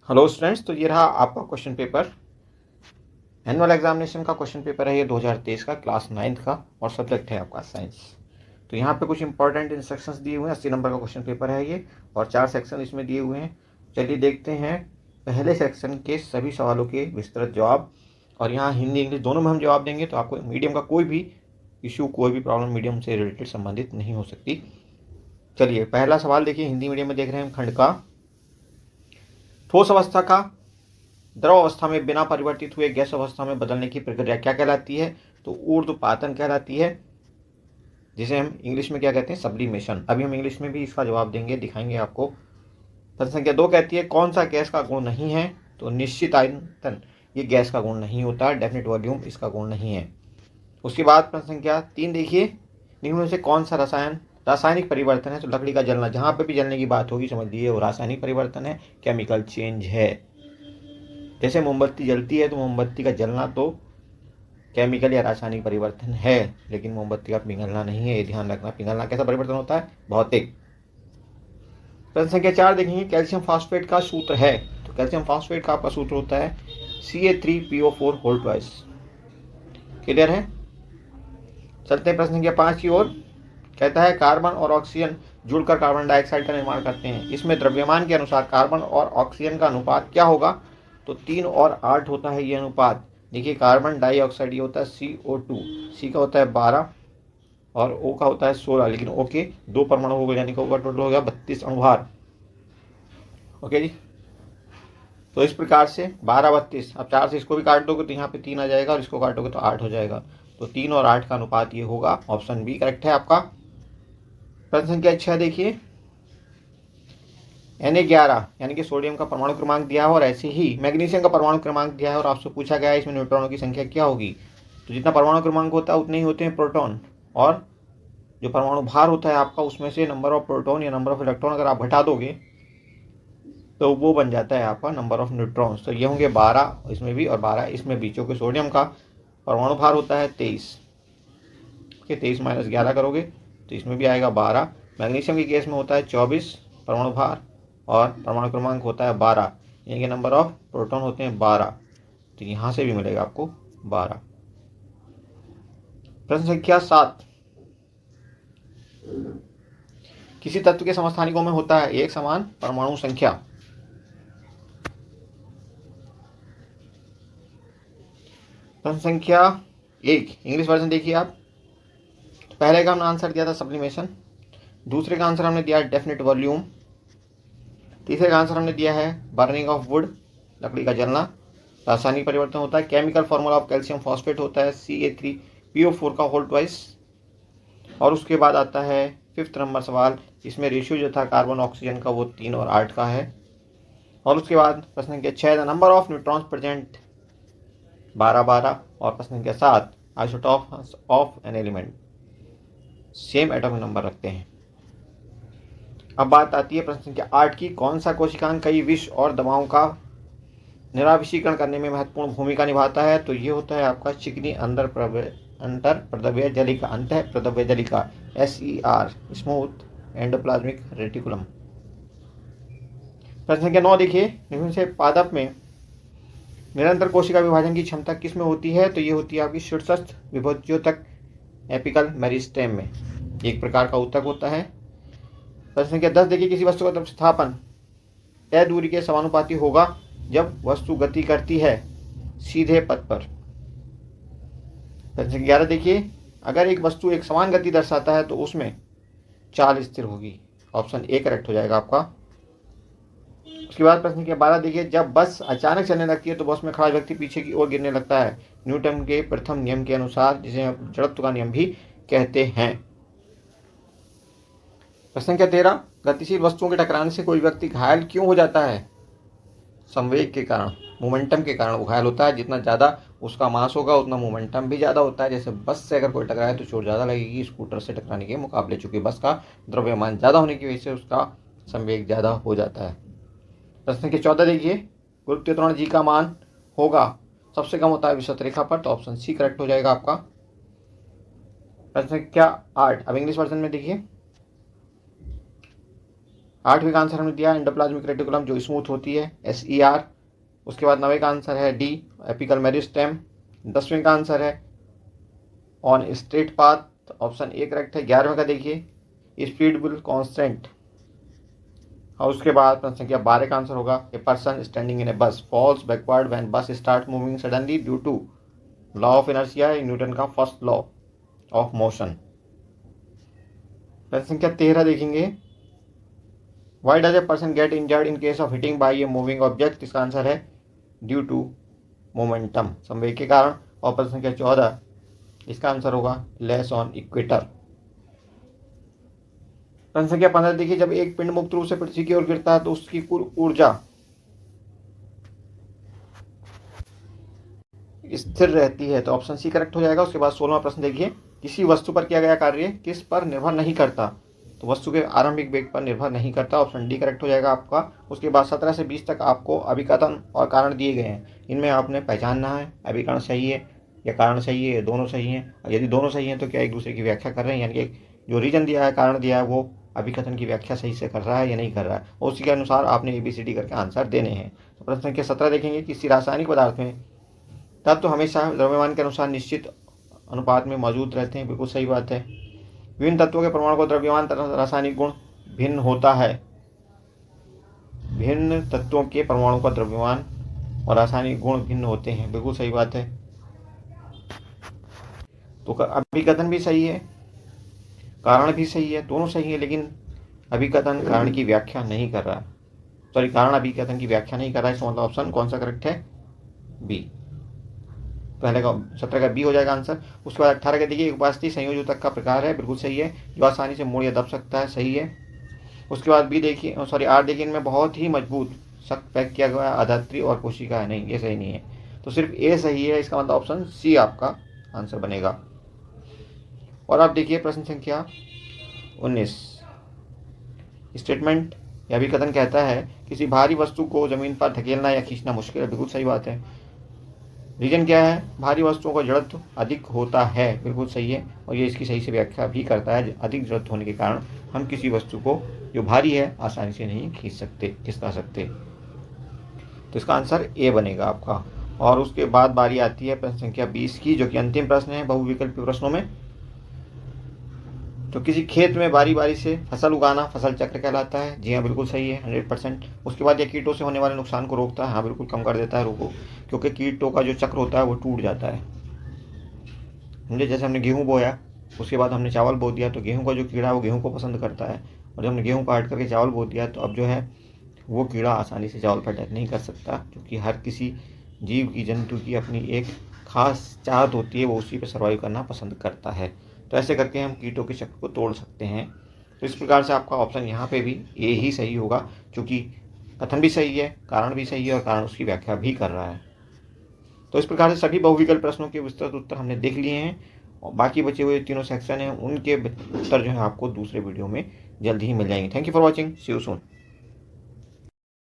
Hello students, तो ये रहा आपका क्वेश्चन पेपर। एनुअल एग्जामिनेशन का क्वेश्चन पेपर है ये 2023 का, क्लास 9th का, और सब्जेक्ट है आपका साइंस। तो यहाँ पे कुछ इंपॉर्टेंट इंस्ट्रक्शंस दिए हुए हैं। 80 नंबर का क्वेश्चन पेपर है ये, और 4 सेक्शन इसमें दिए हुए हैं। चलिए देखते हैं पहले सेक्शन के सभी सवालों के विस्तृत जवाब। और यहाँ हिंदी इंग्लिश दोनों में हम जवाब देंगे, तो आपको मीडियम का कोई भी इशू, कोई भी प्रॉब्लम मीडियम से रिलेटेड संबंधित नहीं हो सकती। चलिए पहला सवाल देखिए, हिंदी मीडियम में देख रहे हैं हम। खंड का ठोस अवस्था का द्रव अवस्था में बिना परिवर्तित हुए गैस अवस्था में बदलने की प्रक्रिया क्या कहलाती है? तो ऊर्ध्वपातन कहलाती है, जिसे हम इंग्लिश में क्या कहते हैं? सब्लिमेशन। अभी हम इंग्लिश में भी इसका जवाब देंगे, दिखाएंगे आपको। प्रश्न संख्या 2 कहती है कौन सा गैस का गुण नहीं है? तो निश्चित आयतन ये गैस का गुण नहीं होता है, डेफिनेट वॉल्यूम इसका गुण नहीं है। उसके बाद प्रश्न संख्या 3 देखिए, निम्न में से कौन सा रासायनिक परिवर्तन है? तो लकड़ी का जलना, जहाँ पे भी जलने की बात होगी समझ लीजिए वो रासायनिक परिवर्तन है, केमिकल चेंज है। जैसे मोमबत्ती जलती है तो मोमबत्ती का जलना तो केमिकल या रासायनिक परिवर्तन है, लेकिन मोमबत्ती का पिघलना नहीं है, ये ध्यान रखना। पिघलना कैसा परिवर्तन होता है? भौतिक। प्रश्न संख्या 4 देखेंगे, कैल्शियम फास्फेट का सूत्र है? तो कैल्शियम फास्फेट का आपका सूत्र होता है Ca3PO4 होल ट्वाइस। क्लियर है? चलते हैं प्रश्न संख्या 5 की ओर। कहता है कार्बन और ऑक्सीजन जुड़कर कार्बन डाइऑक्साइड का निर्माण करते हैं। इसमें द्रव्यमान के अनुसार कार्बन और ऑक्सीजन का अनुपात क्या होगा? तो 3 और 8 होता है ये अनुपात। देखिए कार्बन डाइऑक्साइड ये होता है CO2, सी का होता है 12 और O का होता है 16, लेकिन O के 2 परमाणु हो गए, यानी कि O का टोटल हो गया 32 अणुभार। ओके जी, तो इस प्रकार से 12 32, अब 4 से इसको भी काट दोगे तो यहाँ पे 3 आ जाएगा, और इसको काटोगे तो 8 हो जाएगा। तो 3 और 8 का अनुपात ये होगा। ऑप्शन बी करेक्ट है आपका। प्रश्न संख्या 6 देखिए, Na11 यानी कि सोडियम का परमाणु क्रमांक दिया है, और ऐसे ही मैग्नीशियम का परमाणु क्रमांक दिया है, और आपसे पूछा गया है इसमें न्यूट्रॉनों की संख्या क्या होगी? तो जितना परमाणु क्रमांक होता है उतने ही होते हैं प्रोटॉन, और जो परमाणु भार होता है आपका उसमें से नंबर ऑफ प्रोटॉन या नंबर ऑफ इलेक्ट्रॉन अगर आप घटा दोगे तो वो बन जाता है आपका नंबर ऑफ न्यूट्रॉन्स। तो ये होंगे 12 इसमें भी और 12 इसमें भी। चूँकि सोडियम का परमाणु भार होता है 23, ओके, 23 माइनस 11 करोगे तो इसमें भी आएगा 12। मैग्नीशियम की केस में होता है 24 परमाणु भार, और परमाणु क्रमांक होता है 12, यानी कि नंबर ऑफ प्रोटॉन होते हैं 12। तो यहाँ से भी मिलेगा आपको 12। प्रश्न संख्या 7, किसी तत्व के समस्थानिकों में होता है एक समान परमाणु संख्या। प्रश्न संख्या 1 इंग्लिश वर्जन देखिए आप। पहले का हमने आंसर दिया था सब्लिमेशन, दूसरे का आंसर हमने दिया है डेफिनेट वॉल्यूम, तीसरे का आंसर हमने दिया है बर्निंग ऑफ वुड, लकड़ी का जलना। रासायनिक परिवर्तन होता है, chemical formula of calcium phosphate होता है Ca3PO4 का होल ट्वाइस। और उसके बाद आता है 5th नंबर सवाल, इसमें रेशियो जो था कार्बन ऑक्सीजन का वो 3 और 8 का है। और उसके बाद प्रश्न संख्या 6 the number of neutrons present 12 और प्रश्न संख्या 7 isotopes of an element, same atomic number रखते हैं। अब बात आती है प्रश्न संख्या 8 की, कौन सा कोशिकांग कई विष और दवाओं का निराविषीकरण करने में महत्वपूर्ण भूमिका निभाता है? तो ये होता है आपका चिकनी अंतर प्रदव्य जलिका, अंत प्रदव्य जलिका, SER, स्मूथ एंडोप्लाज्मिक रेटिकुलम। प्रश्न संख्या 9 देखिए, निम्न से पादप में निरंतर कोशिका विभाजन की क्षमता किस में होती है? तो ये होती है आपकी शीर्षस्थ विभोज्योतक एपिकल मेरिस्टेम में, एक प्रकार का ऊतक होता है। प्रश्न संख्या 10 देखिए, किसी वस्तु का विस्थापन तय दूरी के समानुपाती होगा जब वस्तु गति करती है सीधे पथ पर। प्रश्न संख्या 11 देखिए, अगर एक वस्तु एक समान गति दर्शाता है तो उसमें चाल स्थिर होगी। ऑप्शन ए करेक्ट हो जाएगा आपका। उसके बाद प्रश्न संख्या 12 देखिए, जब बस अचानक चलने लगती है तो बस में खड़ा व्यक्ति पीछे की ओर गिरने लगता है न्यूटन के प्रथम नियम के अनुसार, जिसे हम जड़त्व का नियम भी कहते हैं। प्रश्न संख्या 13, गतिशील वस्तुओं के टकराने से कोई व्यक्ति घायल क्यों हो जाता है? संवेग के कारण, मोमेंटम के कारण वो घायल होता है। जितना ज़्यादा उसका मास होगा उतना मोमेंटम भी ज़्यादा होता है। जैसे बस से अगर कोई टकराए तो चोट ज़्यादा लगेगी स्कूटर से टकराने के मुकाबले, चूँकि बस का द्रव्यमान ज़्यादा होने की वजह से उसका संवेग ज़्यादा हो जाता है। प्रश्न के 14 देखिए, गुरुत्वीय त्वरण जी का मान होगा सबसे कम होता है विषुवत रेखा पर। तो ऑप्शन सी करेक्ट हो जाएगा आपका। प्रश्न संख्या 8 अब इंग्लिश वर्जन में देखिए, 8वीं का आंसर हमने दिया एंडोप्लाज्मिक रेटिकुलम जो स्मूथ होती है, SER। उसके बाद 9वें का आंसर है D, एपिकल मेरिस्टेम। 10वें का आंसर है on straight path, option A correct है। 11वें का देखिए स्पीड विल कॉन्स्टेंट। और उसके बाद प्रश्न संख्या 12 का आंसर होगा a person standing in a bus falls backward when bus start moving suddenly due to law of inertia, Newton का फर्स्ट लॉ ऑफ मोशन। प्रश्न संख्या 13 देखेंगे why does a person get injured in case of hitting by a moving object. इसका answer है due to momentum, संवेग के कारण। और प्रश्न संख्या 14 इसका आंसर होगा लेस ऑन इक्वेटर। प्रश्न संख्या 15 देखिए जब एक पिंड मुक्त रूप से पृथ्वी की ओर गिरता है तो उसकी कुल ऊर्जा स्थिर रहती है, तो ऑप्शन सी करेक्ट हो जाएगा। उसके बाद 16वां प्रश्न देखिए किसी वस्तु पर किया गया कार्य किस पर निर्भर नहीं करता, तो वस्तु के आरंभिक वेग पर निर्भर नहीं करता, ऑप्शन डी करेक्ट हो जाएगा आपका। उसके बाद 17 से 20 तक आपको अभिकथन और कारण दिए गए हैं, इनमें आपने पहचानना है अभिकरण सही है या कारण सही है, दोनों सही हैं। और यदि दोनों सही हैं तो क्या एक दूसरे की व्याख्या कर रहे हैं, यानी कि जो रीजन दिया है, कारण दिया है, वो अभिकथन की व्याख्या सही से कर रहा है या नहीं कर रहा है, और उसी के अनुसार आपने ABCD करके आंसर देने हैं। तो प्रश्न संख्या 17 देखेंगे किसी रासायनिक पदार्थ में तत्व तो हमेशा द्रव्यमान के अनुसार निश्चित अनुपात में मौजूद रहते हैं, बिल्कुल सही बात है। विभिन्न तत्वों के परमाणु का द्रव्यमान रासायनिक गुण भिन्न होता है, भिन्न तत्वों के परमाणु का द्रव्यमान और रासायनिक गुण भिन्न होते हैं, बिल्कुल सही बात है। तो अभिकथन भी सही है, कारण भी सही है, दोनों सही है, लेकिन अभिकथन कारण की व्याख्या नहीं कर रहा है, सॉरी कारण अभिकथन की व्याख्या नहीं कर रहा है, इसका मतलब ऑप्शन कौन सा करेक्ट है, बी। पहले का 17 का बी हो जाएगा आंसर। उसके बाद 18 का देखिए उपास्थि संयोजक का प्रकार है, बिल्कुल सही है, जो आसानी से मोड़ या दब सकता है, सही है। उसके बाद बी देखिए सॉरी 8 देखिए इनमें बहुत ही मजबूत सख्त पैक किया गया आधात्री और कोशिका है, नहीं ये सही नहीं है, तो सिर्फ ए सही है, इसका मतलब ऑप्शन सी आपका आंसर बनेगा। और आप देखिए प्रश्न संख्या 19 स्टेटमेंट या अभिकथन कहता है किसी भारी वस्तु को जमीन पर धकेलना या खींचना मुश्किल है, बिल्कुल सही बात है। रीजन क्या है, भारी वस्तुओं का जड़त्व अधिक होता है, बिल्कुल सही है, और ये इसकी सही से व्याख्या भी करता है, अधिक जड़त्व होने के कारण हम किसी वस्तु को जो भारी है आसानी से नहीं खिसका सकते, तो इसका आंसर ए बनेगा आपका। और उसके बाद बारी आती है प्रश्न संख्या 20 की, जो कि अंतिम प्रश्न है बहुविकल्पी प्रश्नों में। तो किसी खेत में बारी बारी से फसल उगाना फसल चक्र कहलाता है, जी हाँ बिल्कुल सही है 100%। उसके बाद यह कीटों से होने वाले नुकसान को रोकता है, हाँ बिल्कुल कम कर देता है रोको, क्योंकि कीटों का जो चक्र होता है वो टूट जाता है, समझे। जैसे हमने गेहूँ बोया, उसके बाद हमने चावल बो दिया, तो गेहूँ का जो कीड़ा है वो गेहूँ को पसंद करता है, और जब हमने गेहूँ काट करके चावल बो दिया तो अब जो है वो कीड़ा आसानी से चावल पर अटैक नहीं कर सकता, क्योंकि हर किसी जीव की जंतु की अपनी एक खास चाहत होती है, वो उसी पर सर्वाइव करना पसंद करता है। तो ऐसे करके हम कीटों के चक्र को तोड़ सकते हैं। तो इस प्रकार से आपका ऑप्शन यहाँ पे भी ए ही सही होगा, क्योंकि कथन भी सही है, कारण भी सही है, और कारण उसकी व्याख्या भी कर रहा है। तो इस प्रकार से सभी बहुविकल्प प्रश्नों के विस्तृत उत्तर हमने देख लिए हैं, और बाकी बचे हुए तीनों सेक्शन हैं उनके उत्तर जो है आपको दूसरे वीडियो में जल्दी ही मिल जाएंगे। Thank you for watching, see you soon.